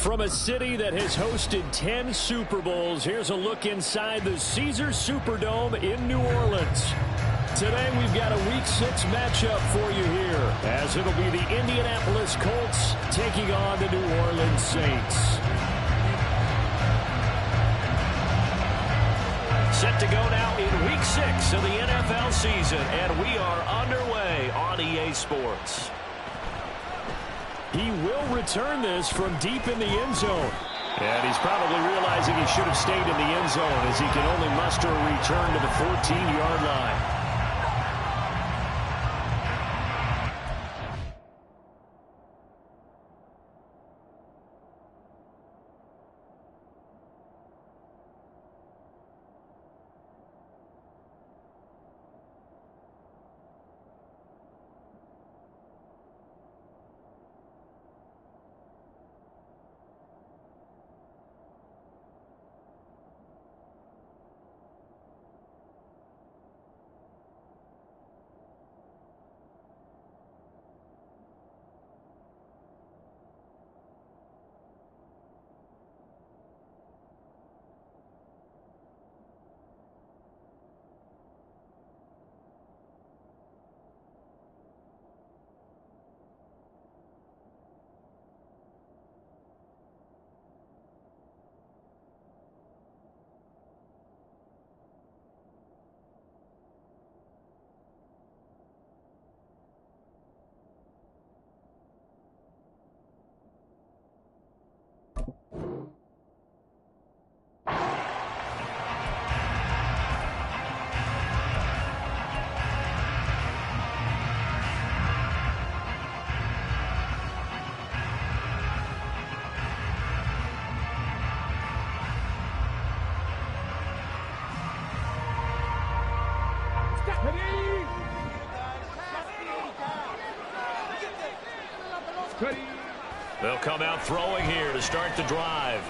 From a city that has hosted 10 Super Bowls, here's a look inside the Caesars Superdome in New Orleans. Today we've got a Week 6 matchup for you here, as it'll be the Indianapolis Colts taking on the New Orleans Saints. Set to go now in Week 6 of the NFL season, and we are underway on EA Sports. He will return this from deep in the end zone. And he's probably realizing he should have stayed in the end zone as he can only muster a return to the 14-yard line. They'll come out throwing here to start the drive.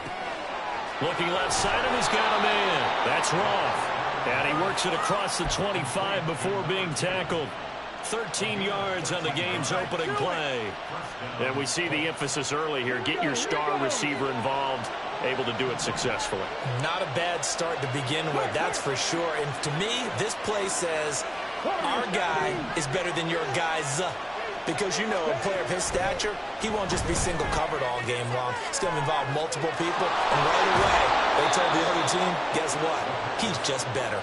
Looking left side, and he's got a man. That's Roth. And he works it across the 25 before being tackled. 13 yards on the game's opening play. And we see the emphasis early here. Get your star receiver involved. Able to do it successfully. Not a bad start to begin with, that's for sure. And to me, this play says our guy is better than your guy's. Because, you know, a player of his stature, he won't just be single covered all game long. He's going to involve multiple people. And right away, they told the other team, guess what? He's just better.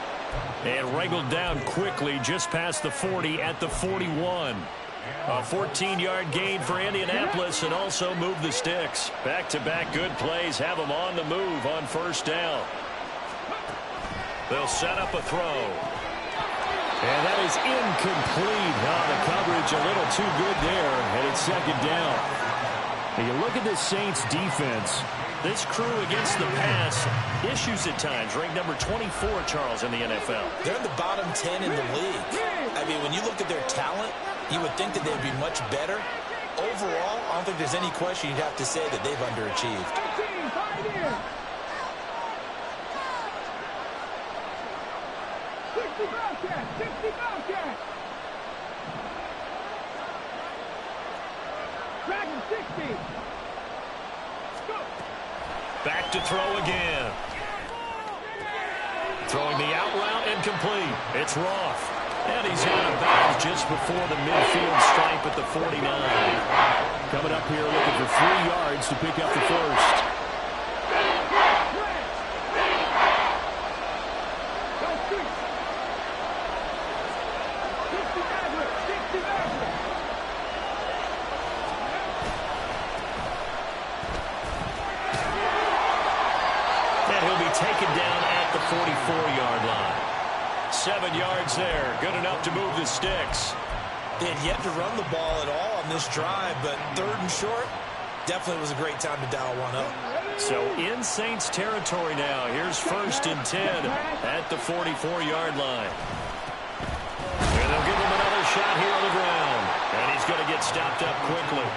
And wriggled down quickly just past the 40 at the 41. A 14-yard gain for Indianapolis and also move the sticks. Back-to-back good plays have them on the move on first down. They'll set up a throw. And that is incomplete. The coverage a little too good there, and it's second down. And you look at the Saints defense. This crew against the pass, issues at times. Ranked number 24, Charles, in the NFL. They're in the bottom 10 in the league. I mean, when you look at their talent, you would think that they'd be much better. Overall, I don't think there's any question you'd have to say that they've underachieved. Back to throw again. Throwing the out route incomplete. It's Roth. And he's out of bounds just before the midfield stripe at the 49. Coming up here looking for 3 yards to pick up the first. Taken down at the 44-yard line. 7 yards there. Good enough to move the sticks. They had yet to run the ball at all on this drive, but 3rd and short, definitely was a great time to dial one up. So in Saints territory now. Here's 1st and 10 at the 44-yard line. And they'll give him another shot here on the ground. And he's going to get stopped up quickly.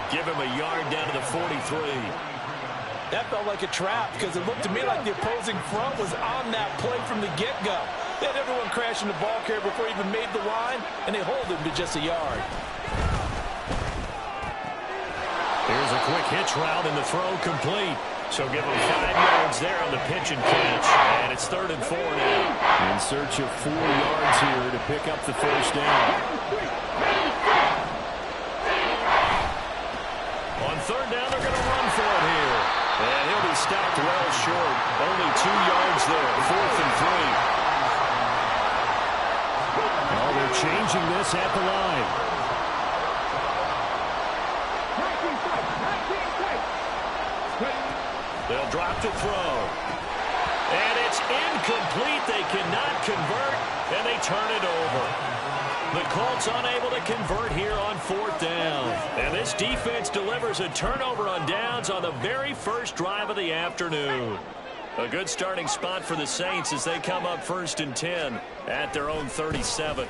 Give him a yard down to the 43. That felt like a trap because it looked to me like the opposing front was on that play from the get-go. They had everyone crashing the ball carrier before he even made the line, and they hold him to just a yard. Here's a quick hitch route and the throw complete. So give him 5 yards there on the pitch and catch. And it's 3rd and 4 now. In search of 4 yards here to pick up the first down. On 3rd down, they're going to run for it here. And he'll be stopped well short. Only 2 yards there. 4th and 3. Oh, they're changing this at the line. They'll drop to throw. And it's incomplete. They cannot convert, and they turn it over. The Colts unable to convert here on 4th down. And this defense delivers a turnover on downs on the very first drive of the afternoon. A good starting spot for the Saints as they come up 1st and 10 at their own 37.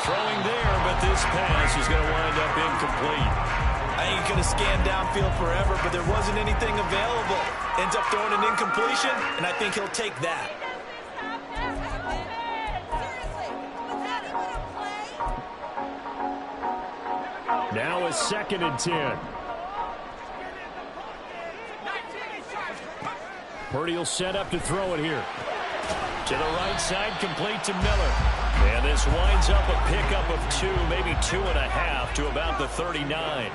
Throwing there, but this pass is going to wind up incomplete. I ain't going to scan downfield forever, but there wasn't anything available. Ends up throwing an incompletion, and I think he'll take that. Now a 2nd and 10. Purdy will set up to throw it here. To the right side, complete to Miller. And this winds up a pickup of 2, maybe 2.5 to about the 39.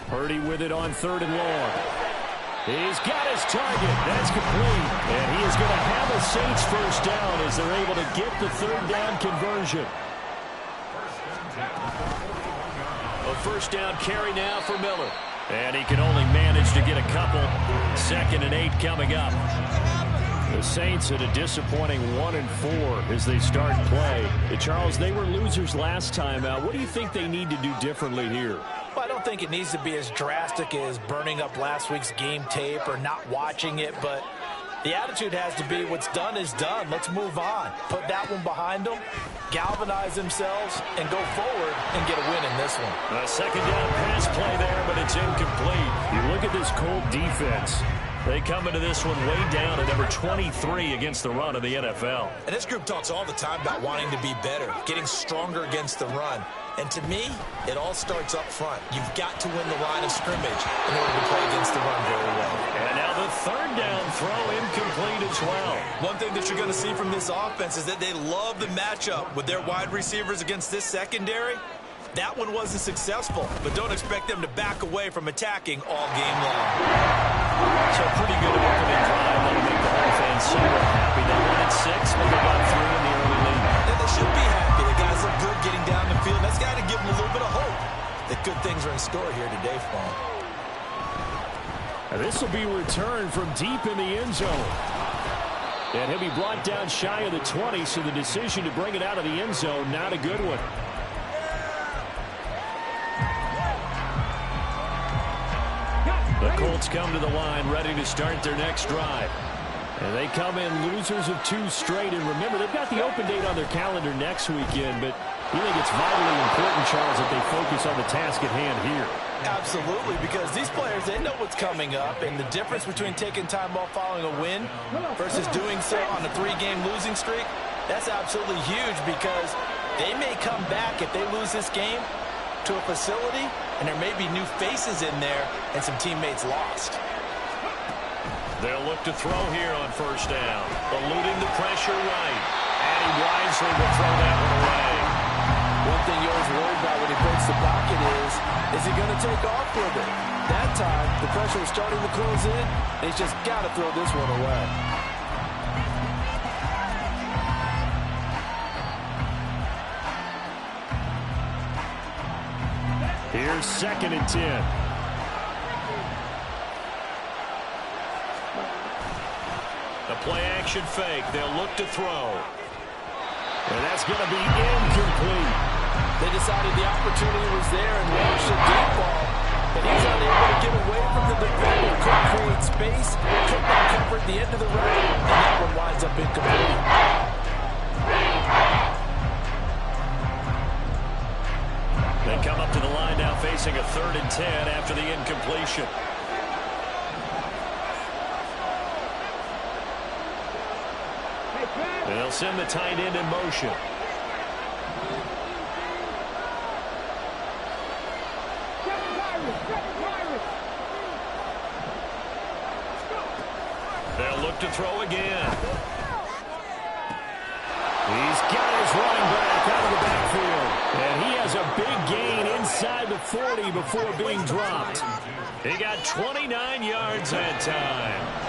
Purdy with it on 3rd and long. He's got his target. That's complete. And he is going to have a Saints first down as they're able to get the 3rd down conversion. A first down carry now for Miller. And he can only manage to get a couple. 2nd and 8 coming up. The Saints at a disappointing 1-4 as they start play. Charles, they were losers last time out. What do you think they need to do differently here? Well, I don't think it needs to be as drastic as burning up last week's game tape or not watching it, but the attitude has to be what's done is done. Let's move on. Put that one behind them, galvanize themselves, and go forward and get a win in this one. A 2nd down pass play there, but it's incomplete. You look at this Colt defense. They come into this one way down at number 23 against the run of the NFL. And this group talks all the time about wanting to be better, getting stronger against the run. And to me, it all starts up front. You've got to win the line of scrimmage in order to play against the run very well. And now the 3rd down throw incomplete as well. One thing that you're going to see from this offense is that they love the matchup with their wide receivers against this secondary. That one wasn't successful, but don't expect them to back away from attacking all game long. So pretty good opening drive. That'll make the whole fans somewhat happy. They won at 6, but they got 3 in the early lead. And they should be happy. The guys look good getting down the field. That's got to give them a little bit of hope that good things are in store here today for them. And this will be returned from deep in the end zone. And he'll be brought down shy of the 20, so the decision to bring it out of the end zone, not a good one. The Colts come to the line ready to start their next drive. And they come in losers of 2 straight. And remember, they've got the open date on their calendar next weekend. But you think it's vitally important, Charles, that they focus on the task at hand here? Absolutely, because these players, they know what's coming up. And the difference between taking time off following a win versus doing so on a 3-game losing streak, that's absolutely huge because they may come back if they lose this game to a facility, and there may be new faces in there and some teammates lost. They'll look to throw here on 1st down. Eluding the pressure right. And he wisely will throw that one away. One thing you always worry about when he breaks the pocket is he going to take off with it? That time, the pressure was starting to close in. He's just got to throw this one away. Here's 2nd and 10. The play-action fake. They'll look to throw. And that's going to be incomplete. They decided the opportunity was there and launched a deep ball. But he's unable to get away from the defender. Couldn't create space. Could not cover at the end of the route. And that one winds up incomplete. They come up to the line now facing a 3rd and 10 after the incompletion. They'll They'll send the tight end in motion. They'll look to throw again. He's got his running back out of the backfield. And he has a big gain inside the 40 before being dropped. He got 29 yards that time.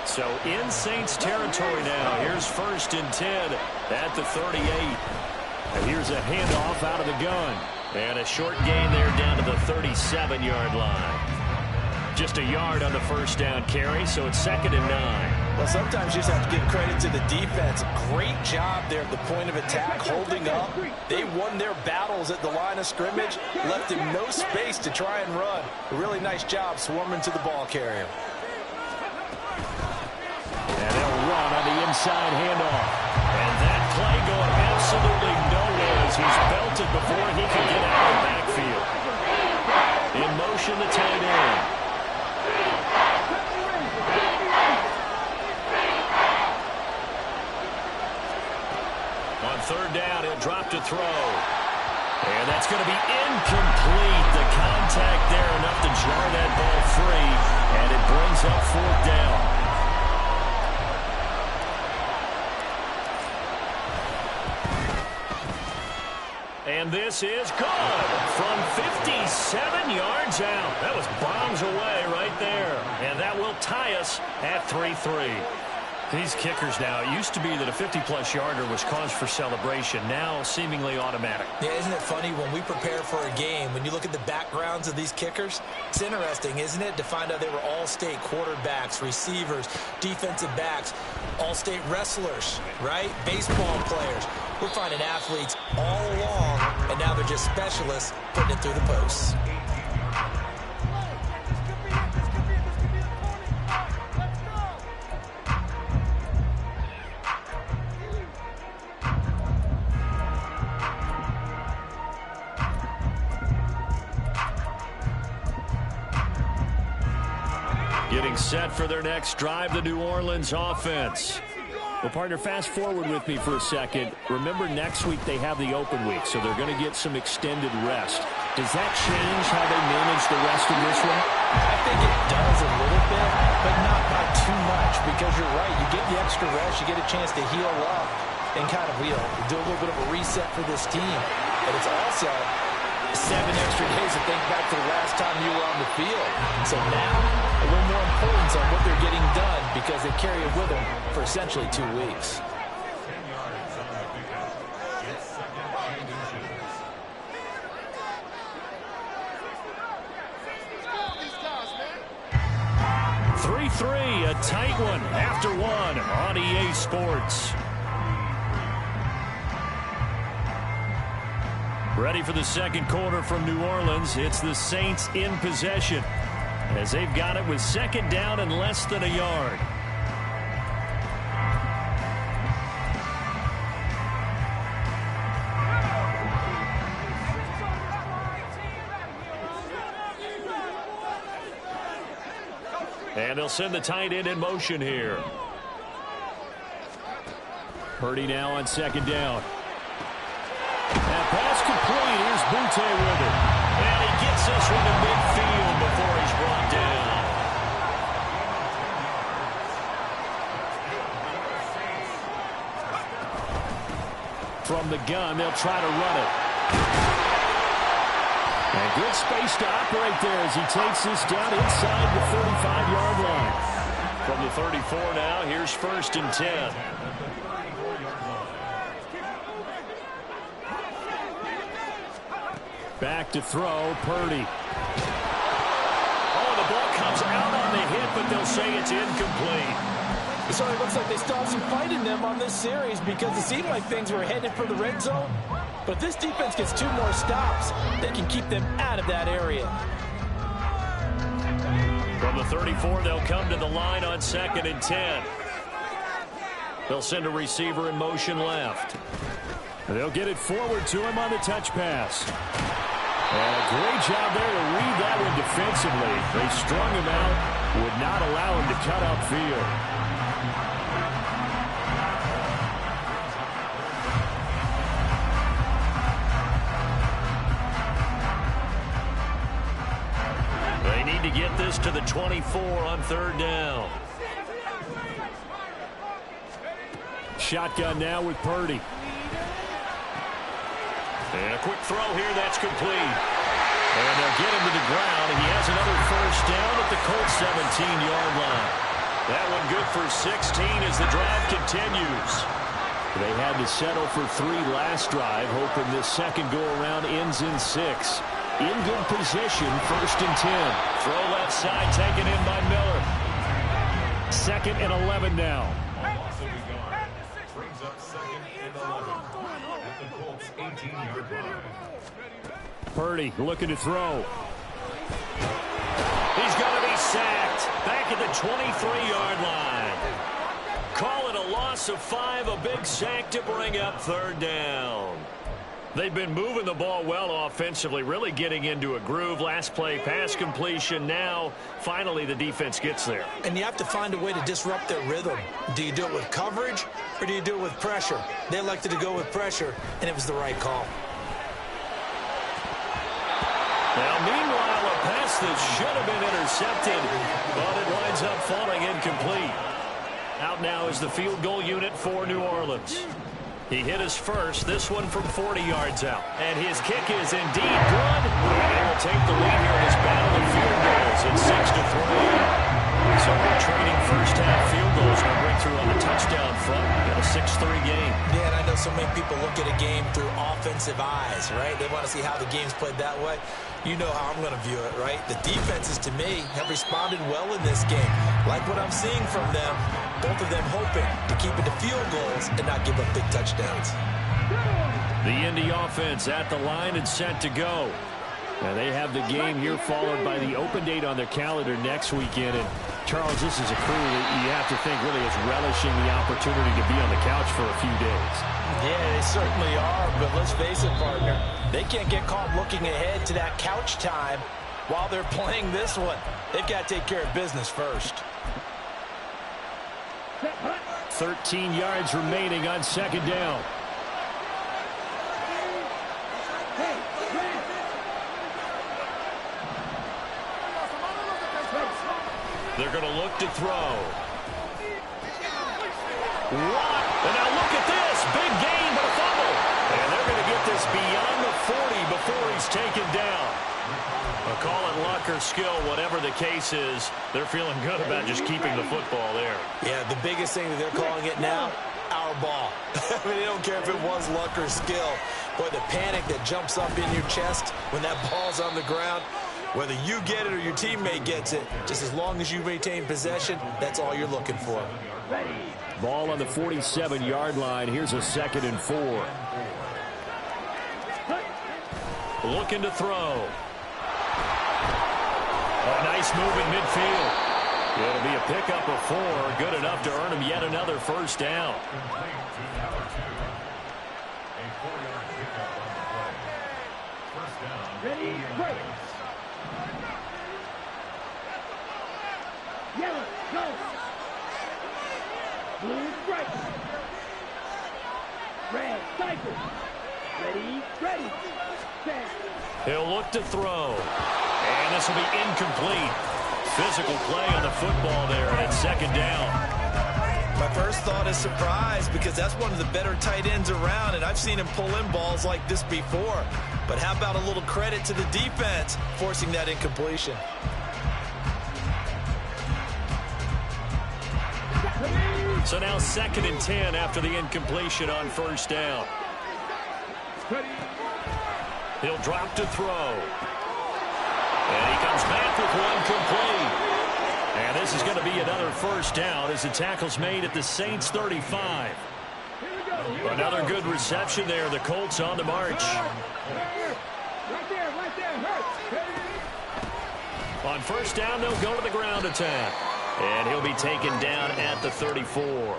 So in Saints territory now. Here's 1st and 10 at the 38. And here's a handoff out of the gun. And a short gain there down to the 37-yard line. Just a yard on the first down carry, so it's 2nd and 9. Well, sometimes you just have to give credit to the defense. Great job there at the point of attack, holding up. They won their battles at the line of scrimmage, left him no space to try and run. A really nice job swarming to the ball carrier. And they'll run on the inside handoff. And that play going absolutely nowhere as he's belted before he can get out of the backfield. In motion, the tight end. On 3rd down, he'll drop to throw. And that's going to be incomplete. The contact there enough to jar that ball free. And it brings up 4th down. And this is good from 57 yards out. That was bombs away right there. And that will tie us at 3-3. These kickers now, it used to be that a 50-plus yarder was cause for celebration. Now seemingly automatic. Yeah, isn't it funny when we prepare for a game, when you look at the backgrounds of these kickers, it's interesting, isn't it, to find out they were all-state quarterbacks, receivers, defensive backs, all-state wrestlers, right? Baseball players. We're finding athletes all along, and now they're just specialists putting it through the posts. Getting set for their next drive, the New Orleans offense. Well, partner, fast forward with me for a second. Remember, next week they have the open week, so they're going to get some extended rest. Does that change how they manage the rest of this one? I think it does a little bit, but not by too much, because you're right. You get the extra rest, you get a chance to heal up and kind of do a little bit of a reset for this team. But it's also 7 extra days to think back to the last time you were on the field. So now, a little more importance on what they're getting done because they carry it with them for essentially 2 weeks. A tight one after one on EA Sports. Ready for the second quarter from New Orleans. It's the Saints in possession as they've got it with 2nd down and less than a yard. And they'll send the tight end in motion here. Purdy now on 2nd down. That pass complete. Here's Butte with it. And he gets this one to midfield before he's brought down. From the gun, they'll try to run it. And good space to operate there as he takes this down inside the 35-yard line. From the 34 now, here's 1st and 10. Back to throw, Purdy. Oh, the ball comes out on the hit, but they'll say it's incomplete. So it looks like they still have some fight in them on this series because it seemed like things were headed for the red zone. But if this defense gets 2 more stops, they can keep them out of that area. From the 34, they'll come to the line on 2nd and 10. They'll send a receiver in motion left. They'll get it forward to him on the touch pass. And a great job there to read that one defensively. They strung him out, would not allow him to cut upfield. need to get this to the 24 on third down. Shotgun now with Purdy. And a quick throw here, that's complete. And they'll get him to the ground, and he has another first down at the Colts 17-yard line. That one good for 16 as the drive continues. They had to settle for 3 last drive, hoping this second go-around ends in 6. In good position, 1st and 10. Throw left side, taken in by Miller. 2nd and 11 now. Brings up 2nd and 11 at the Colts 18-yard line. Purdy looking to throw. He's going to be sacked back at the 23-yard line. Call it a loss of 5, a big sack to bring up third down. They've been moving the ball well offensively, really getting into a groove. Last play, pass completion. Now, finally, the defense gets there. And you have to find a way to disrupt their rhythm. Do you do it with coverage, or do you do it with pressure? They elected to go with pressure, and it was the right call. Now, meanwhile, a pass that should have been intercepted, but it winds up falling incomplete. Out now is the field goal unit for New Orleans. He hit his first, this one from 40 yards out. And his kick is indeed good. And they will take the lead here in this battle of field goals. It's 6-3. So we're trading first-half field goals. We'll break through on the touchdown front. Got a 6-3 game. Yeah, and I know so many people look at a game through offensive eyes, right? They want to see how the game's played that way. You know how I'm going to view it, right? The defenses, to me, have responded well in this game. Like what I'm seeing from them, both of them hoping to keep it to field goals and not give up big touchdowns. The Indy offense at the line and set to go. Now they have the game here followed by the open date on their calendar next weekend. And Charles, this is a crew that you have to think really is relishing the opportunity to be on the couch for a few days. Yeah, they certainly are, but let's face it, partner. They can't get caught looking ahead to that couch time while they're playing this one. They've got to take care of business first. 13 yards remaining on second down. They're going to look to throw. What? And now look at this. Big gain, but a fumble. And they're going to get this beyond the 40 before he's taken down. I'll call it luck or skill, whatever the case is. They're feeling good about just keeping the football there. Yeah, the biggest thing that they're calling it now, our ball. I mean, they don't care if it was luck or skill. Boy, the panic that jumps up in your chest when that ball's on the ground, whether you get it or your teammate gets it, just as long as you maintain possession, that's all you're looking for. Ball on the 47-yard line. Here's a 2nd and 4. Looking to throw. A nice move in midfield. It'll be a pickup of 4, good enough to earn him yet another first down. Ready, break. Yellow, go. Blue, strike. Red, cycle. Ready, ready. Set. He'll look to throw. And this will be incomplete. Physical play on the football there, and it's second down. My first thought is surprise, because that's one of the better tight ends around, and I've seen him pull in balls like this before. But how about a little credit to the defense forcing that incompletion? So now 2nd and 10 after the incompletion on first down. He'll drop to throw. And he comes back with one complete. And this is going to be another first down as the tackle's made at the Saints 35. Another good reception there. The Colts on the march. Right there, On first down, they'll go to the ground attack. And he'll be taken down at the 34.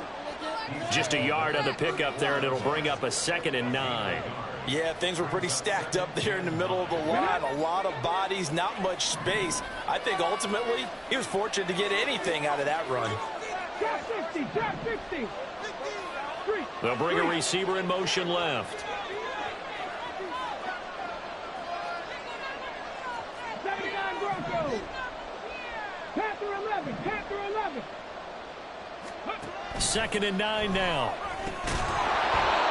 Just a yard on the pickup there, and it'll bring up a 2nd and 9. Yeah, things were pretty stacked up there in the middle of the line. A lot of bodies, not much space. I think ultimately he was fortunate to get anything out of that run. Drop 60, drop 60. They'll bring a receiver in motion left. 79 Broncos. Panther 11. Panther 11. 2nd and 9 now.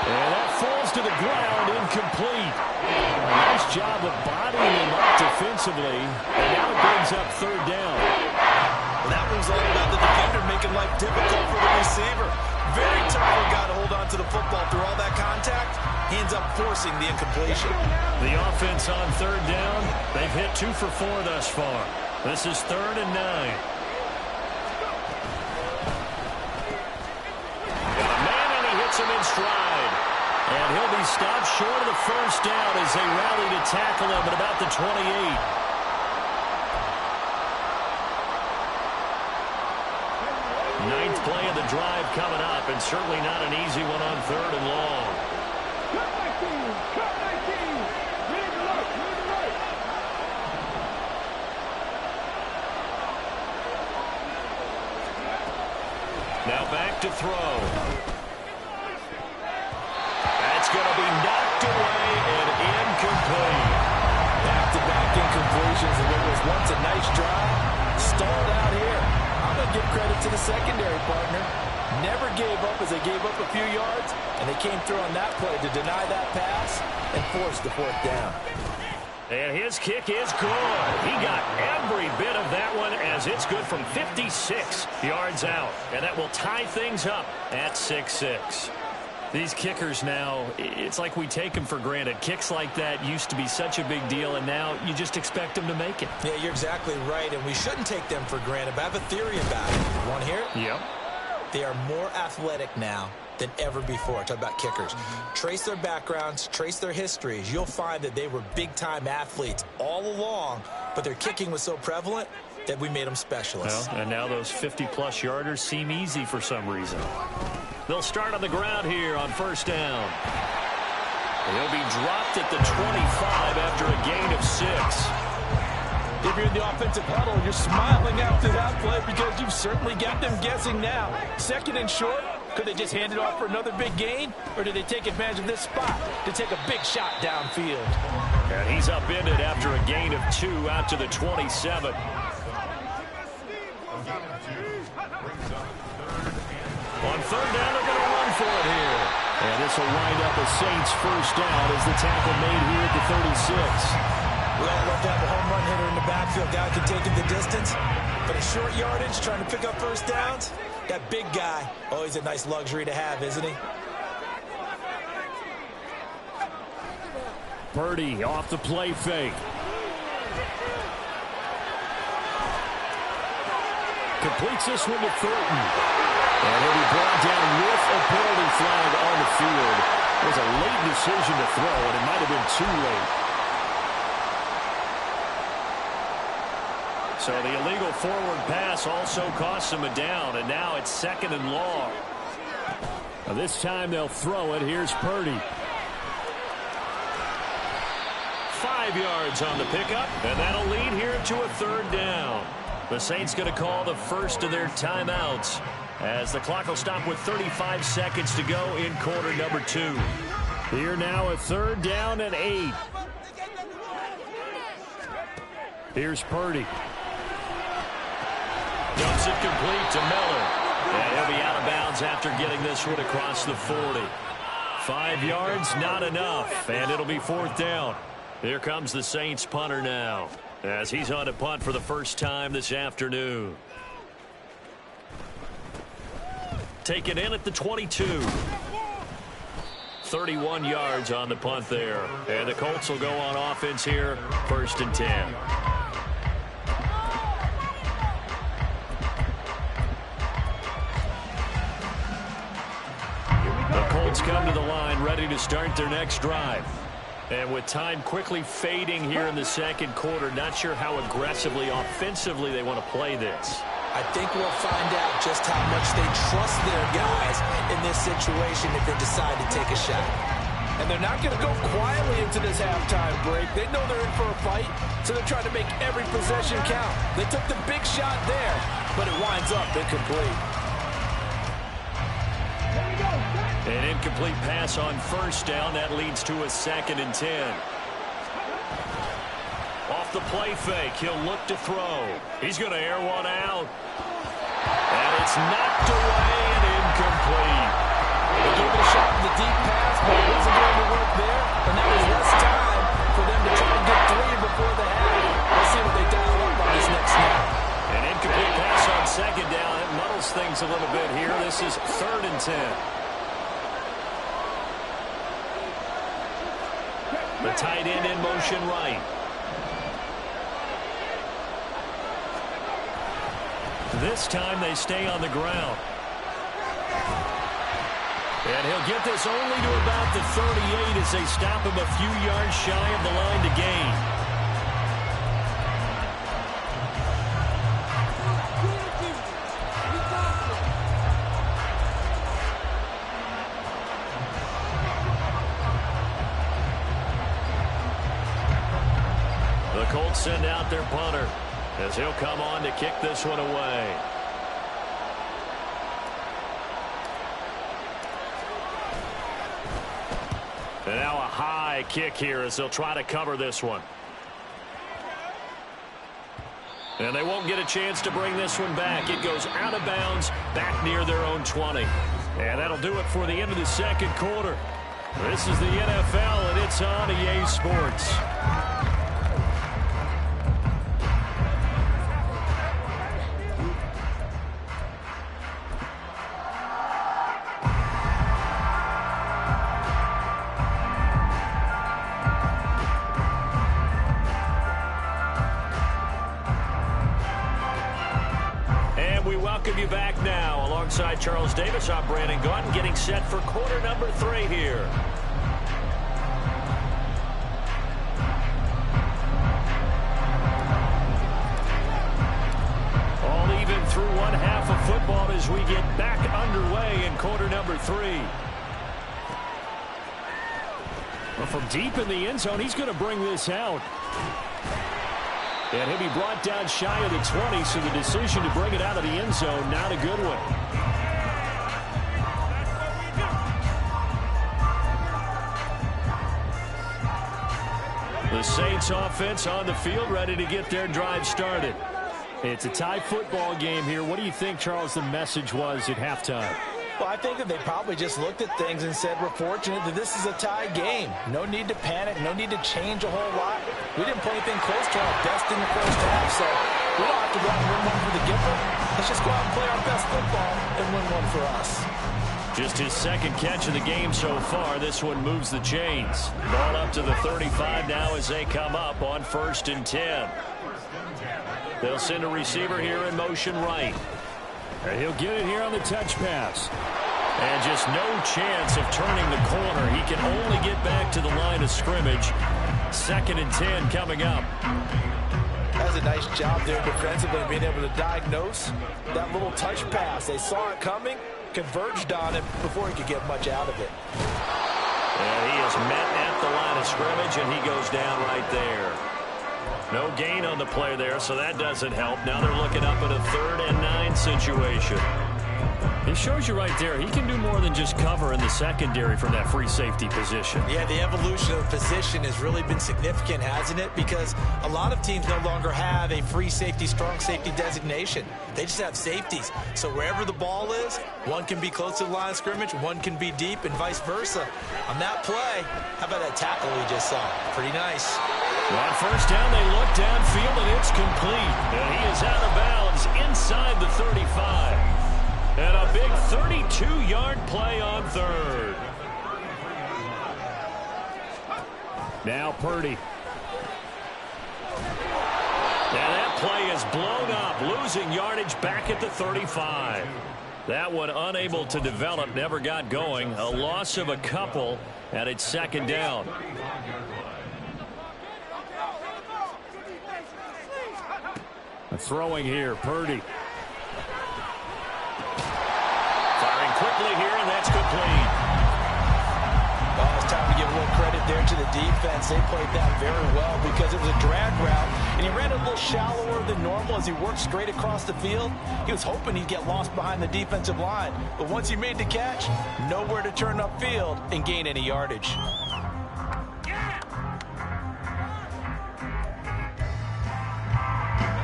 And that falls to the ground, incomplete. A nice job of bodying him up defensively. And now it brings up 3rd down. Well, that was all about the defender making life difficult for the receiver. Very tough for a guy to hold on to the football through all that contact. He ends up forcing the incompletion. The offense on 3rd down. They've hit 2 for 4 thus far. This is 3rd and 9. Got a man and he hits him in stride. And he'll be stopped short of the 1st down as they rally to tackle him at about the 28. Ninth play of the drive coming up, and certainly not an easy one on 3rd and long. Cut 19. Cut 19. Read the right. Read the right. Now back to throw. That's going to be knocked away and incomplete. Back-to-back incompletions, and what was once a nice drive stalled out here. I'm going to give credit to the secondary partner. Never gave up as they gave up a few yards, and they came through on that play to deny that pass and force the 4th down. And his kick is good. He got every bit of that one as it's good from 56 yards out. And that will tie things up at 6-6. These kickers now, it's like we take them for granted. Kicks like that used to be such a big deal, and now you just expect them to make it. Yeah, you're exactly right, and we shouldn't take them for granted, but I have a theory about it. You want to hear it? Yep. They are more athletic now than ever before. Talk about kickers. Trace their backgrounds, trace their histories. You'll find that they were big-time athletes all along, but their kicking was so prevalent that we made them specialists. Well, and now those 50-plus yarders seem easy for some reason. They'll start on the ground here on 1st down. He'll be dropped at the 25 after a gain of 6. If you're in the offensive huddle, you're smiling after that play because you've certainly got them guessing now. 2nd and short, could they just hand it off for another big gain? Or did they take advantage of this spot to take a big shot downfield? And he's upended after a gain of 2 out to the 27. On 3rd down, they're going to run for it here. And this will wind up a Saints 1st down as the tackle made here at the 36. We all love to have a home run hitter in the backfield. Guy can take it the distance. But a short yardage, trying to pick up 1st downs, that big guy, always a nice luxury to have, isn't he? Purdy off the play fake. Completes this one to Thornton. And he'll be brought down with a penalty flag on the field. It was a late decision to throw, and it might have been too late. So the illegal forward pass also costs him a down, and now it's 2nd and long. Now this time they'll throw it. Here's Purdy. 5 yards on the pickup, and that'll lead here to a 3rd down. The Saints going to call the first of their timeouts as the clock will stop with 35 seconds to go in quarter number 2. Here now a 3rd down and 8. Here's Purdy. Dumps it complete to Miller. And he'll be out of bounds after getting this one across the 40. 5 yards, not enough, and it'll be 4th down. Here comes the Saints punter now as he's on to punt for the first time this afternoon. Taken in at the 22. 31 yards on the punt there. And the Colts will go on offense here, 1st and 10. The Colts come to the line ready to start their next drive. And with time quickly fading here in the 2nd quarter, not sure how aggressively, offensively they want to play this. I think we'll find out just how much they trust their guys in this situation if they decide to take a shot. And they're not going to go quietly into this halftime break. They know they're in for a fight, so they're trying to make every possession count. They took the big shot there, but it winds up incomplete. An incomplete pass on 1st down. That leads to a 2nd and 10. Off off the play fake. He'll look to throw. He's going to air one out. And it's knocked away and incomplete. They gave it a shot with the deep pass, but it wasn't going to work there. And that was less time for them to try to get three before the half. Let's see what they dial up on this next snap. An incomplete pass on second down. It muddles things a little bit here. This is 3rd and 10. The tight end in motion right. This time they stay on the ground. And he'll get this only to about the 38 as they stop him a few yards shy of the line to gain. The Colts send out their punter as he'll come on to kick this one away. And now a high kick here as they'll try to cover this one. And they won't get a chance to bring this one back. It goes out of bounds back near their own 20. And that'll do it for the end of the second quarter. This is the NFL, and it's on EA Sports. Welcome you back now. Alongside Charles Davis, I'm Brandon Gaudin, getting set for quarter number 3 here. All even through one half of football as we get back underway in quarter number 3. Well, from deep in the end zone, he's going to bring this out. And he'll be brought down shy of the 20, so the decision to bring it out of the end zone, not a good one. The Saints offense on the field, ready to get their drive started. It's a tie football game here. What do you think, Charles, the message was at halftime? Well, I think that they probably just looked at things and said, we're fortunate that this is a tie game. No need to panic. No need to change a whole lot. We didn't play anything close to our best in the first half, so we don't have to go out and win one for the giver. Let's just go out and play our best football and win one for us. Just his second catch of the game so far. This one moves the chains. Ball up to the 35 now as they come up on 1st and 10. They'll send a receiver here in motion right. And he'll get it here on the touch pass. And just no chance of turning the corner. He can only get back to the line of scrimmage. 2nd and 10 coming up. That's a nice job there defensively, being able to diagnose that little touch pass. They saw it coming, converged on it before he could get much out of it. And he is met at the line of scrimmage, and he goes down right there. No gain on the play there, so that doesn't help. Now they're looking up at a 3rd and 9 situation. It shows you right there, he can do more than just cover in the secondary from that free safety position. Yeah, the evolution of the position has really been significant, hasn't it? Because a lot of teams no longer have a free safety, strong safety designation. They just have safeties. So wherever the ball is, one can be close to the line of scrimmage, one can be deep, and vice versa. On that play, how about that tackle we just saw? Pretty nice. On 1st down, they look downfield, and it's complete. And he is out of bounds inside the 35. And a big 32-yard play on 3rd. Now Purdy. And that play is blown up, losing yardage back at the 35. That one unable to develop, never got going. A loss of a couple, and it's 2nd down. Throwing here, Purdy. Firing quickly here, and that's complete. Well, it's time to give a little credit there to the defense. They played that very well because it was a drag route, and he ran a little shallower than normal as he worked straight across the field. He was hoping he'd get lost behind the defensive line, but once he made the catch, nowhere to turn upfield and gain any yardage.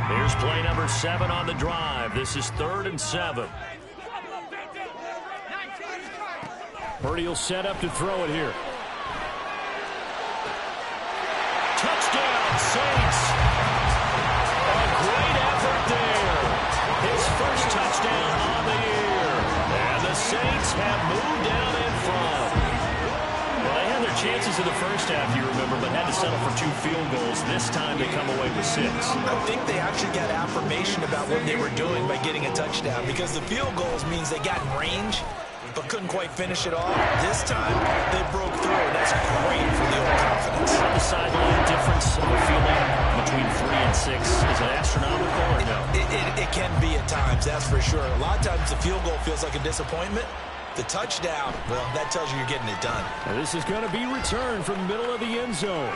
Here's play number 7 on the drive. This is 3rd and 7. Purdy will set up to throw it here. Touchdown, Saints. A great effort there. His first touchdown on the year. And the Saints have moved down in front. Well, they had their chances in the first half, you remember, but had to settle for 2 field goals. This time they come away with 6. I think they actually got affirmation about what they were doing by getting a touchdown, because the field goals means they got in range but couldn't quite finish it off. This time, they broke through, and that's great for the old confidence. On the sideline, difference of a feeling between 3 and 6, is it astronomical or no? It can be at times, that's for sure. A lot of times the field goal feels like a disappointment. The touchdown, well, that tells you you're getting it done. And this is going to be returned from the middle of the end zone.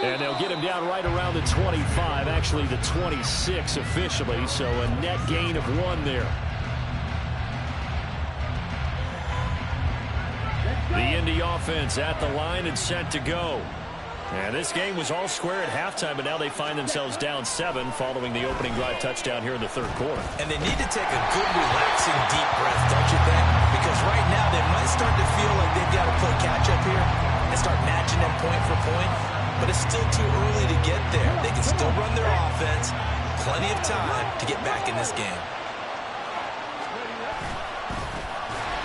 And they'll get him down right around the 25, actually the 26 officially, so a net gain of 1 there. The Indy offense at the line and set to go. And this game was all square at halftime, but now they find themselves down 7 following the opening drive touchdown here in the 3rd quarter. And they need to take a good, relaxing, deep breath, don't you think? Because right now they might start to feel like they've got to play catch-up here and start matching them point for point. But it's still too early to get there. They can still run their offense. Plenty of time to get back in this game.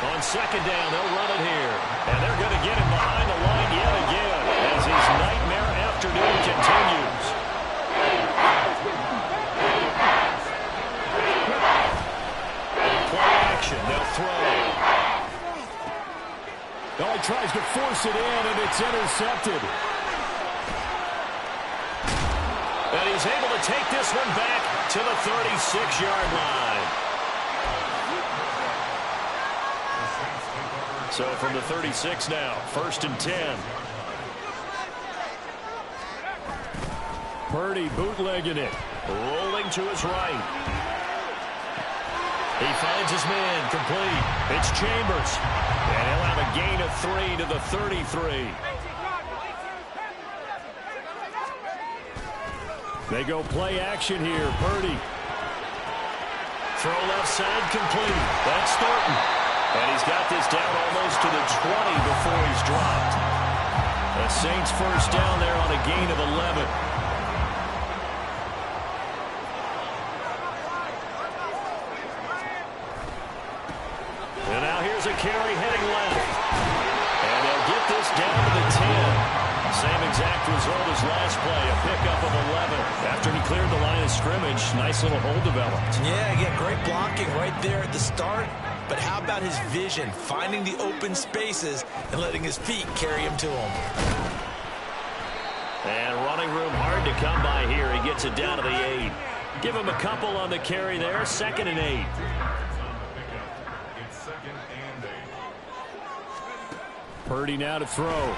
On 2nd down, they'll run it here. And they're going to get him behind the line yet again as his nightmare afternoon continues. Play action, they'll throw. Oh, he tries to force it in, and it's intercepted. And he's able to take this one back to the 36-yard line. So from the 36 now, 1st and 10. Purdy bootlegging it. Rolling to his right. He finds his man complete. It's Chambers. And he'll have a gain of 3 to the 33. They go play action here. Purdy. Throw left side complete. That's Thornton. And he's got this down almost to the 20 before he's dropped. The Saints first down there on a gain of 11. And now here's a carry heading left. And they'll get this down to the 10. Same exact result as last play, a pickup of 11. After he cleared the line of scrimmage, nice little hole developed. Yeah, again, great blocking right there at the start. But how about his vision, finding the open spaces and letting his feet carry him to him. And running room hard to come by here. He gets it down to the 8. Give him a couple on the carry there, 2nd and 8. Purdy now to throw.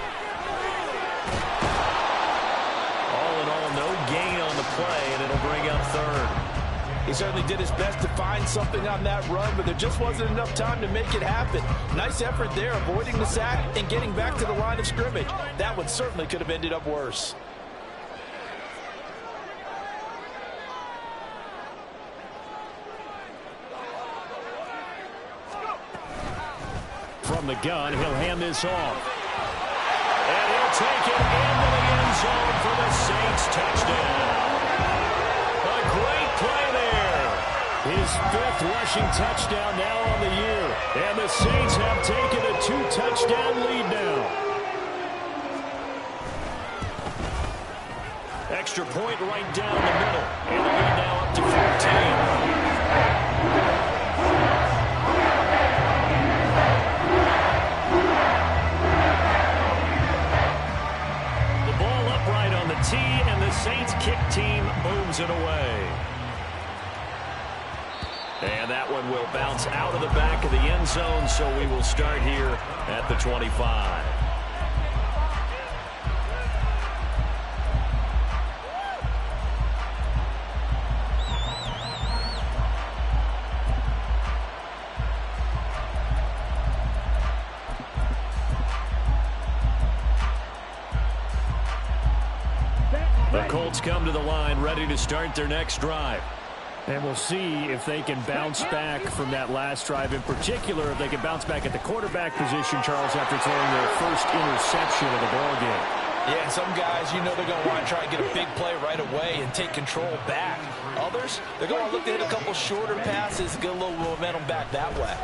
All in all, no gain on the play, and it'll bring up 3rd. He certainly did his best to find something on that run, but there just wasn't enough time to make it happen. Nice effort there, avoiding the sack and getting back to the line of scrimmage. That one certainly could have ended up worse. From the gun, he'll hand this off. And he'll take it into the end zone for the Saints touchdown. A great play there. His 5th rushing touchdown now on the year. And the Saints have taken a 2-touchdown lead now. Extra point right down the middle. And the lead now up to 14. And the Saints kick team booms it away. And that one will bounce out of the back of the end zone, so we will start here at the 25. Set. The Colts come to the line ready to start their next drive. And we'll see if they can bounce back from that last drive. In particular, if they can bounce back at the quarterback position, Charles, after throwing their first interception of the ballgame. Yeah, some guys, you know they're going to want to try and get a big play right away and take control back. Others, they're going to look to hit a couple shorter passes, get a little momentum back that way.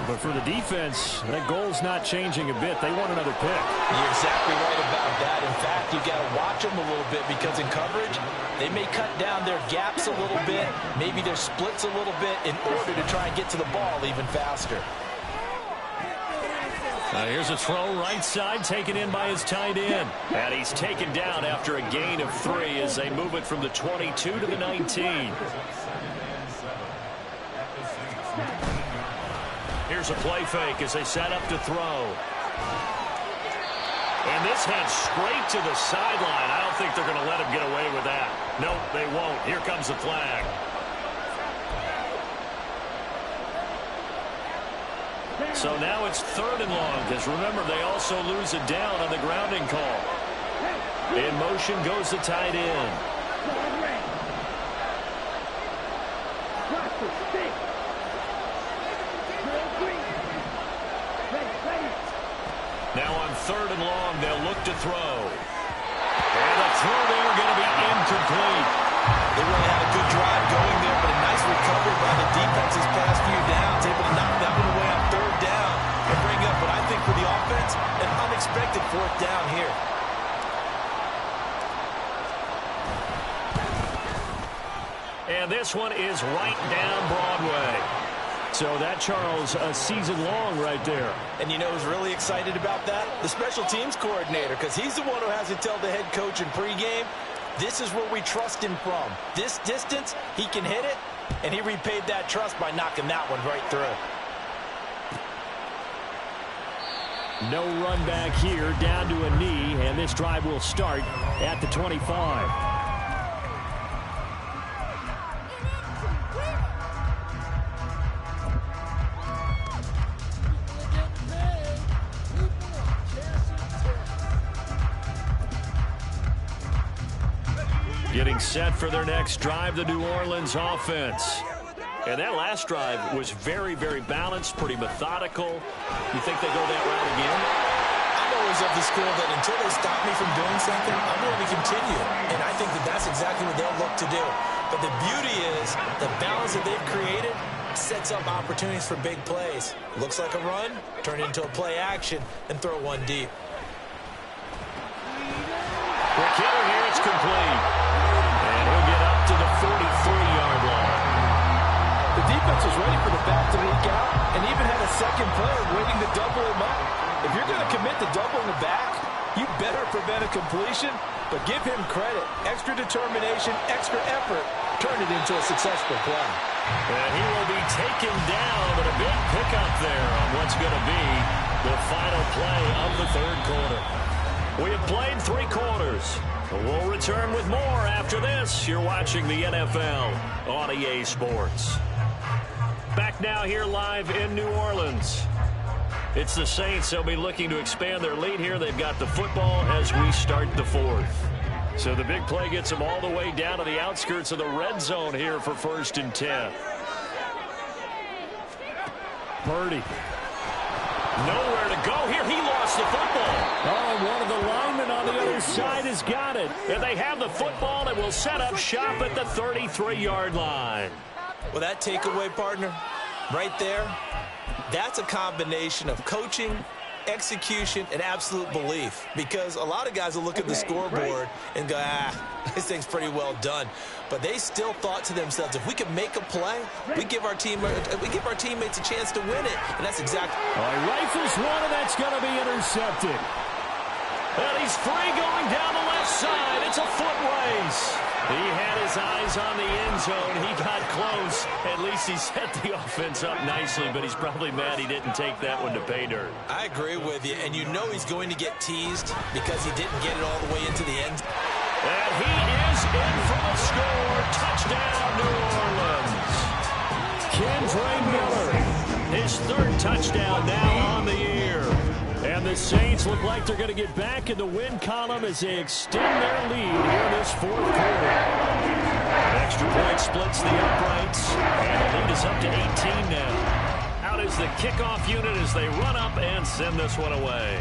But for the defense, that goal's not changing a bit. They want another pick. You're exactly right about that. In fact, you've got to watch them a little bit because in coverage, they may cut down their gaps a little bit, maybe their splits a little bit in order to try and get to the ball even faster. Here's a throw right side taken in by his tight end. And he's taken down after a gain of 3 as they move it from the 22 to the 19. Here's a play fake as they set up to throw. And this heads straight to the sideline. I don't think they're going to let him get away with that. Nope, they won't. Here comes the flag. So now it's 3rd and long, because remember, they also lose it down on the grounding call. In motion goes the tight end. Now on 3rd and long, they'll look to throw. And the throw there going to be incomplete. They really had a good drive going there, but a nice recovery by the defense these past few downs, able to knock that one away on 3rd down and bring up what I think for the offense, an unexpected 4th down here. And this one is right down Broadway. So that, Charles, a season long right there. And you know who's really excited about that? The special teams coordinator, because he's the one who has to tell the head coach in pregame, this is where we trust him from. This distance, he can hit it, and he repaid that trust by knocking that one right through. No run back here, down to a knee, and this drive will start at the 25. Getting set for their next drive, the New Orleans offense. And that last drive was very, very balanced, pretty methodical. You think they go that route again? I'm always of the school that until they stop me from doing something, I'm going to continue. And I think that that's exactly what they'll look to do. But the beauty is the balance that they've created sets up opportunities for big plays. Looks like a run, turn it into a play action, and throw one deep. The killer here, it's complete. And he'll get up to the 43-yard line. The defense was ready for the back to leak out and even had a second player waiting to double him up. If you're going to commit to doubling the back, you better prevent a completion, but give him credit. Extra determination, extra effort, turn it into a successful play. And he will be taken down, but a big pickup there on what's going to be the final play of the 3rd quarter. We have played 3 quarters. We'll return with more after this. You're watching the NFL on EA Sports. Back now here live in New Orleans. It's the Saints. They'll be looking to expand their lead here. They've got the football as we start the 4th. So the big play gets them all the way down to the outskirts of the red zone here for 1st and 10. Purdy. Nowhere to go here. He lost the football. Oh, one of the linemen on the other side has got it. And they have the football and will set up shop at the 33-yard line. Well, that takeaway, partner, right there, that's a combination of coaching, execution, and absolute belief. Because a lot of guys will look at the scoreboard and go, this thing's pretty well done. But they still thought to themselves, if we can make a play, we give our teammates a chance to win it. And that's exactly. He rifles one, and that's going to be intercepted. And he's free going down the left side. It's a foot race. He had his eyes on the end zone. He got close. At least he set the offense up nicely, but he's probably mad he didn't take that one to pay dirt. I agree with you, and you know he's going to get teased because he didn't get it all the way into the end. And he is in for the score. Touchdown, New Orleans. Kendre Miller. His 3rd touchdown now on the year. And the the Saints look like they're going to get back in the win column as they extend their lead here in this fourth quarter. An extra point splits the uprights, and the lead is up to 18 now. Out is the kickoff unit as they run up and send this one away.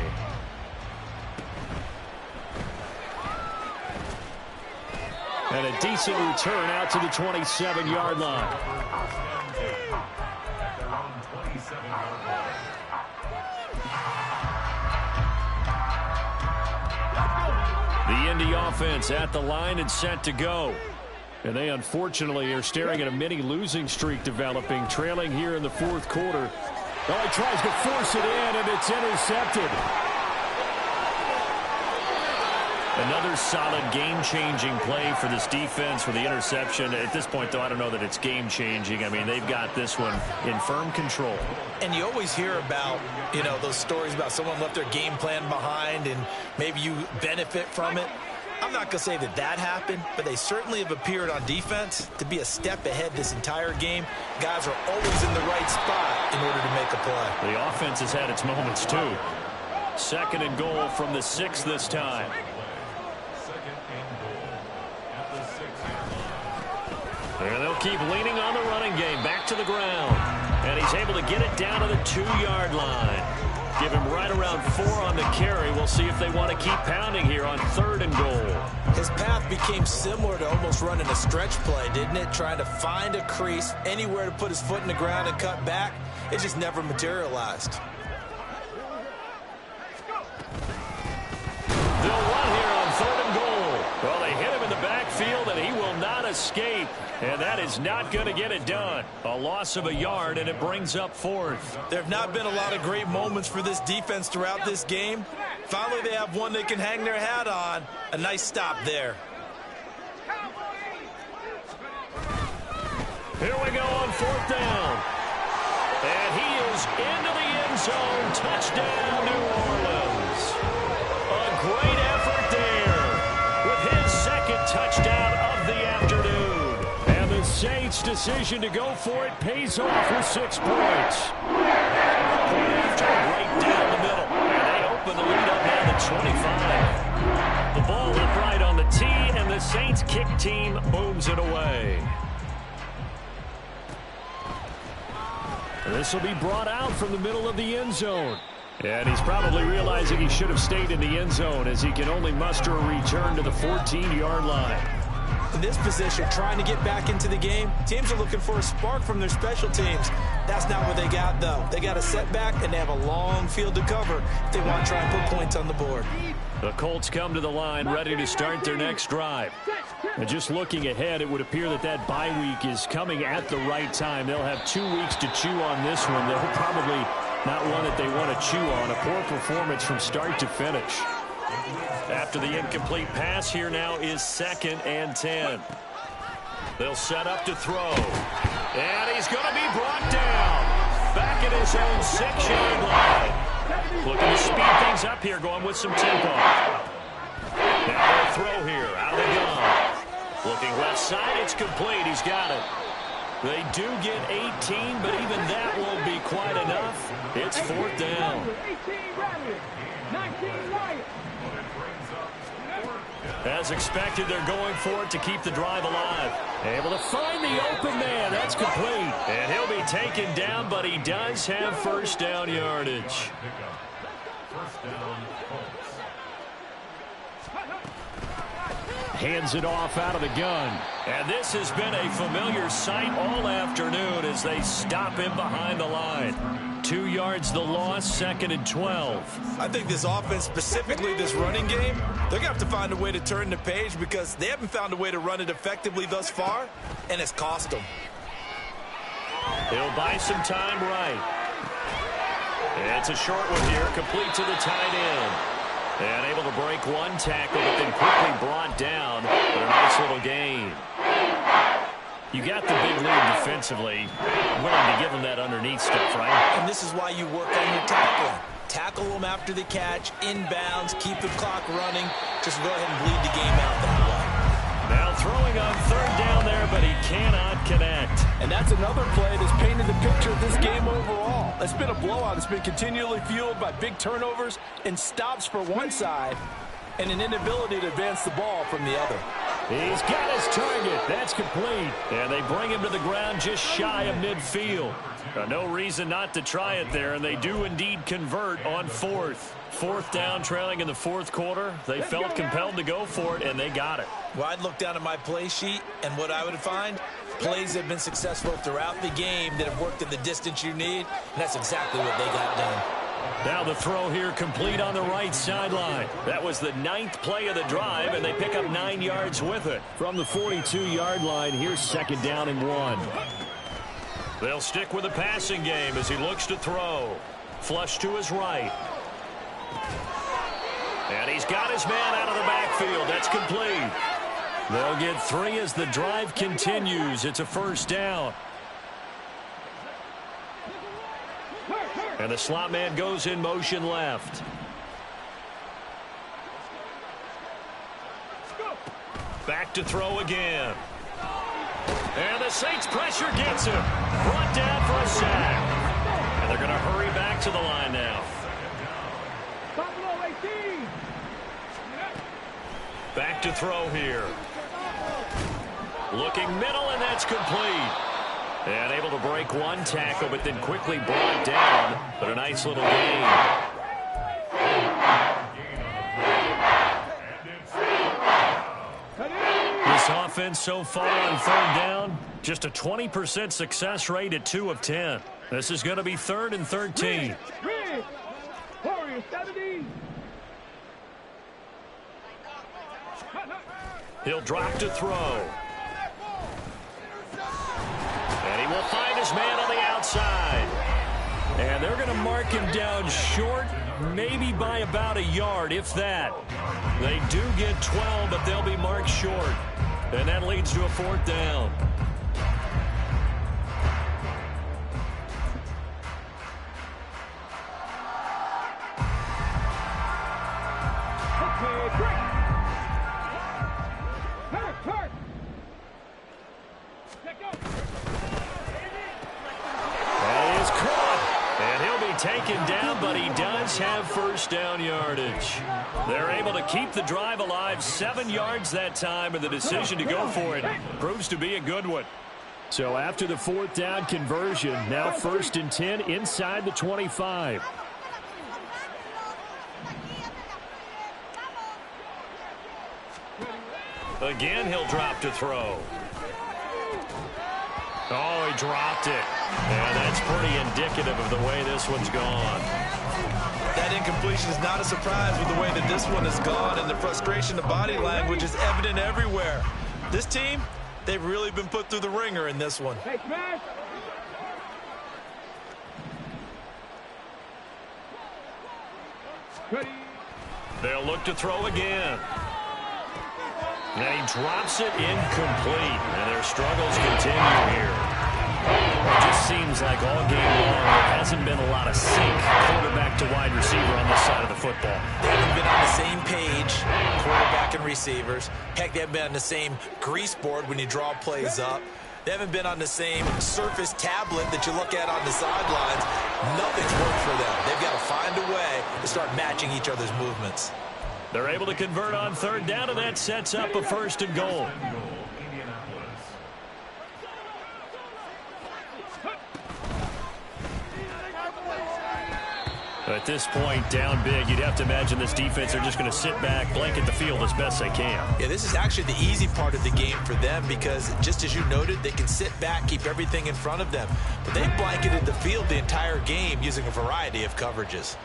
And a decent return out to the 27-yard line. The Indy offense at the line and set to go. And they unfortunately are staring at a mini losing streak developing, trailing here in the fourth quarter. Oh, he tries to force it in, and it's intercepted. Another solid game-changing play for this defense for the interception. At this point, though, I don't know that it's game-changing. I mean, they've got this one in firm control. And you always hear about, those stories about someone left their game plan behind and maybe you benefit from it. I'm not going to say that happened, but they certainly have appeared on defense to be a step ahead this entire game. Guys are always in the right spot in order to make a play. The offense has had its moments, too. 2nd and goal from the 6 this time. And they'll keep leaning on the running game. Back to the ground. And he's able to get it down to the 2-yard line. Give him right around 4 on the carry. We'll see if they want to keep pounding here on 3rd and goal. His path became similar to almost running a stretch play, didn't it? Trying to find a crease, anywhere to put his foot in the ground and cut back. It just never materialized. They'll run here on 3rd and goal. Well, they hit him in the backfield, and he will not escape. And that is not going to get it done. A loss of a yard, and it brings up 4th. There have not been a lot of great moments for this defense throughout this game. Finally, they have one they can hang their hat on. A nice stop there. Here we go on 4th down. And he is into the end zone. Touchdown, New Orleans. A great effort there with his 2nd touchdown of the afternoon. And the Saints' decision to go for it pays off with 6 points. Point after right down the middle. And they open the lead up now to 25. The ball upright on the tee, and the Saints kick team booms it away. This will be brought out from the middle of the end zone. And he's probably realizing he should have stayed in the end zone as he can only muster a return to the 14-yard line. In this position, trying to get back into the game, teams are looking for a spark from their special teams. That's not what they got, though. They got a setback, and they have a long field to cover if they want to try and put points on the board. The Colts come to the line ready to start their next drive. And just looking ahead, it would appear that bye week is coming at the right time. They'll have 2 weeks to chew on this one. They'll probably not one that they want to chew on. A poor performance from start to finish. After the incomplete pass, here now is 2nd and 10. They'll set up to throw. And he's going to be brought down. Back at his own 6-yard line. Looking to speed things up here, going with some tempo. Now they'll throw here, out of the gun. Looking left side, it's complete. He's got it. They do get 18, but even that won't be quite enough. It's 4th down. 19 right. As expected, they're going for it to keep the drive alive. Able to find the open man. That's complete. And he'll be taken down, but he does have 1st down yardage. Hands it off out of the gun. And this has been a familiar sight all afternoon as they stop him behind the line. 2 yards the loss, 2nd and 12. I think this offense, specifically this running game, they're going to have to find a way to turn the page because they haven't found a way to run it effectively thus far, and it's cost them. He'll buy some time right. It's a short one here, complete to the tight end. And able to break one tackle, but then quickly brought down. But a nice little gain. You got the big lead defensively. Willing to give them that underneath stuff, right? And this is why you work on your tackling. Tackle them after the catch, inbounds, keep the clock running. Just go ahead and bleed the game out that way. Now throwing on 3rd down there, but he cannot connect. And that's that's another play that's painted the picture of this game overall. It's been a blowout. It's been continually fueled by big turnovers and stops for one side and an inability to advance the ball from the other. He's got his target. That's complete. And they bring him to the ground just shy of midfield. No reason not to try it there, and they do indeed convert on fourth. Fourth down, trailing in the fourth quarter. They felt compelled to go for it, and they got it. Well, I'd look down at my play sheet, and what I would find, plays have been successful throughout the game that have worked in the distance you need, and that's exactly what they got done. Now the throw here complete on the right sideline. That was the 9th play of the drive, and they pick up 9 yards with it. From the 42-yard line, here's 2nd down and 1. They'll stick with the passing game as he looks to throw. Flush to his right. And he's got his man out of the backfield. That's complete. They'll get 3 as the drive continues. It's a 1st down. And the slot man goes in motion left. Back to throw again. And the Saints pressure gets him. Brought down for a sack. And they're going to hurry back to the line now. Back to throw here. Looking middle, and that's complete. And able to break one tackle, but then quickly brought down. But a nice little gain. This offense so far on 3rd down, just a 20% success rate at 2 of 10. This is going to be 3rd and 13. He'll drop to throw. And he will find his man on the outside. And they're going to mark him down short, maybe by about a yard, if that. They do get 12, but they'll be marked short. And that leads to a 4th down. Taken down, but he does have 1st down yardage. They're able to keep the drive alive, 7 yards that time, and the decision to go for it proves to be a good one. So after the 4th down conversion, now 1st and 10 inside the 25. Again, he'll drop to throw. Oh, he dropped it. And that's pretty indicative of the way this one's gone. That incompletion is not a surprise with the way that this one has gone, and the frustration, the body language is evident everywhere. This team, they've really been put through the ringer in this one. They'll look to throw again. And he drops it incomplete. And their struggles continue here. It just seems like all game long there hasn't been a lot of sync quarterback to wide receiver on this side of the football. They haven't been on the same page, quarterback and receivers. Heck, they haven't been on the same grease board when you draw plays up. They haven't been on the same surface tablet that you look at on the sidelines. Nothing's worked for them. They've got to find a way to start matching each other's movements. They're able to convert on 3rd down, and that sets up a 1st and goal. At this point, down big, you'd have to imagine this defense are just going to sit back, blanket the field as best they can. Yeah, this is actually the easy part of the game for them because, just as you noted, they can sit back, keep everything in front of them. But they've blanketed the field the entire game using a variety of coverages.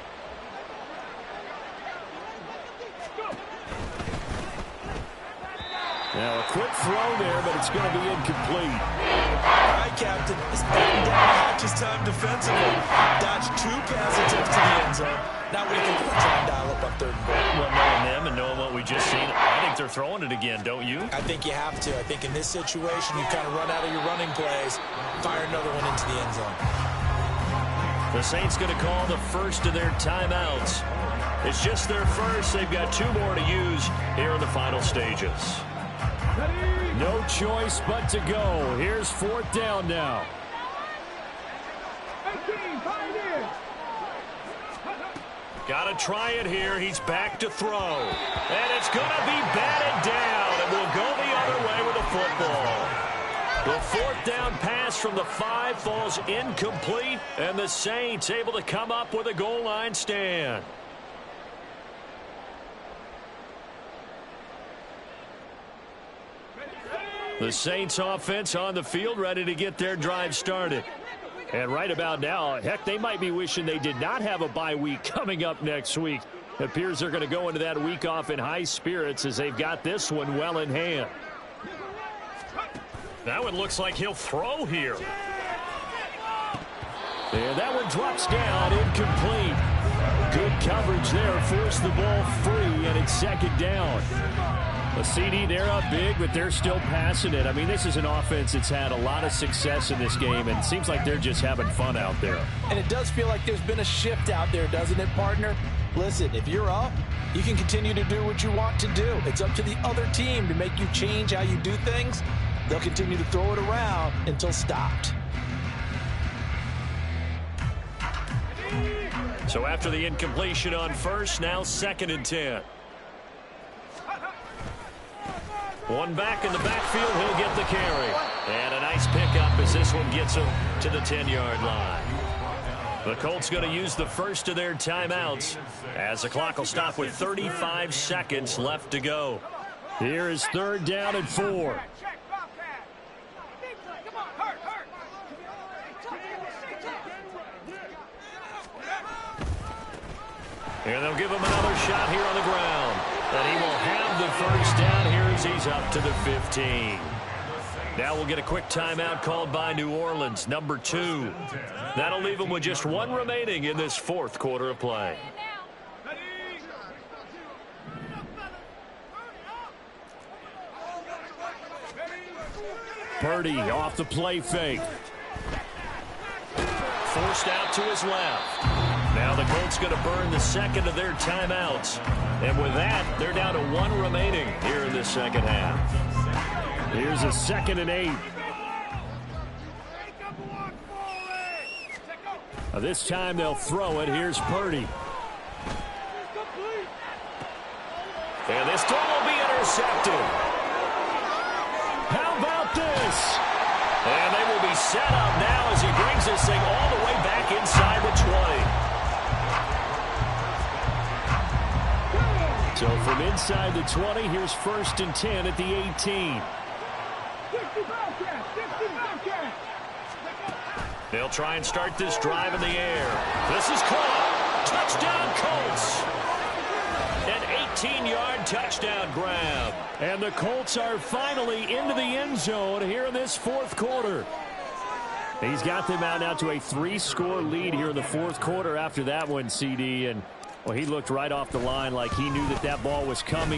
Now a quick throw there, but it's going to be incomplete. All right, Captain. It's batting down to hatch his time defensively. Dodged 2 pass attempts to the end zone. Now we can try and dial up on 3rd and goal. Well, knowing them and knowing what we just seen, I think they're throwing it again, don't you? I think you have to. I think in this situation, you kind of run out of your running plays, fire another one into the end zone. The Saints going to call the first of their timeouts. It's just their first. They've got 2 more to use here in the final stages. No choice but to go. Here's 4th down now. 18, Pioneers. Got to try it here. He's back to throw. And it's going to be batted down. And we'll go the other way with the football. The 4th down pass from the 5 falls incomplete. And the Saints able to come up with a goal line stand. The Saints offense on the field ready to get their drive started. And right about now, heck, they might be wishing they did not have a bye week coming up next week. It appears they're going to go into that week off in high spirits as they've got this one well in hand. That one looks like he'll throw here. And that one drops down, incomplete. Good coverage there, forced the ball free, and it's 2nd down. A CD, they're up big, but they're still passing it. I mean, this is an offense that's had a lot of success in this game, and it seems like they're just having fun out there. And it does feel like there's been a shift out there, doesn't it, partner? Listen, if you're up, you can continue to do what you want to do. It's up to the other team to make you change how you do things. They'll continue to throw it around until stopped. So after the incompletion on first, now 2nd and 10. One back in the backfield, he'll get the carry. And a nice pickup as this one gets him to the 10-yard line. The Colts going to use the first of their timeouts as the clock will stop with 35 seconds left to go. Here is 3rd down and 4. And they'll give him another shot here on the ground. And he will have the first down here as he's up to the 15. Now we'll get a quick timeout called by New Orleans, number 2. That'll leave them with just 1 remaining in this 4th quarter of play. Purdy off the play fake. Forced out to his left. Now the Colts going to burn the 2nd of their timeouts. And with that, they're down to 1 remaining here in the 2nd half. Here's a 2nd and 8. This time they'll throw it. Here's Purdy. And this throw will be intercepted. How about this? And they will be set up now as he brings this thing all the way back inside the 20. So from inside the 20, here's 1st and 10 at the 18. They'll try and start this drive in the air. This is caught. Touchdown Colts. An 18-yard touchdown grab. And the Colts are finally into the end zone here in this 4th quarter. He's got them out now to a 3-score lead here in the 4th quarter after that one, CD. And, well, he looked right off the line like he knew that that ball was coming.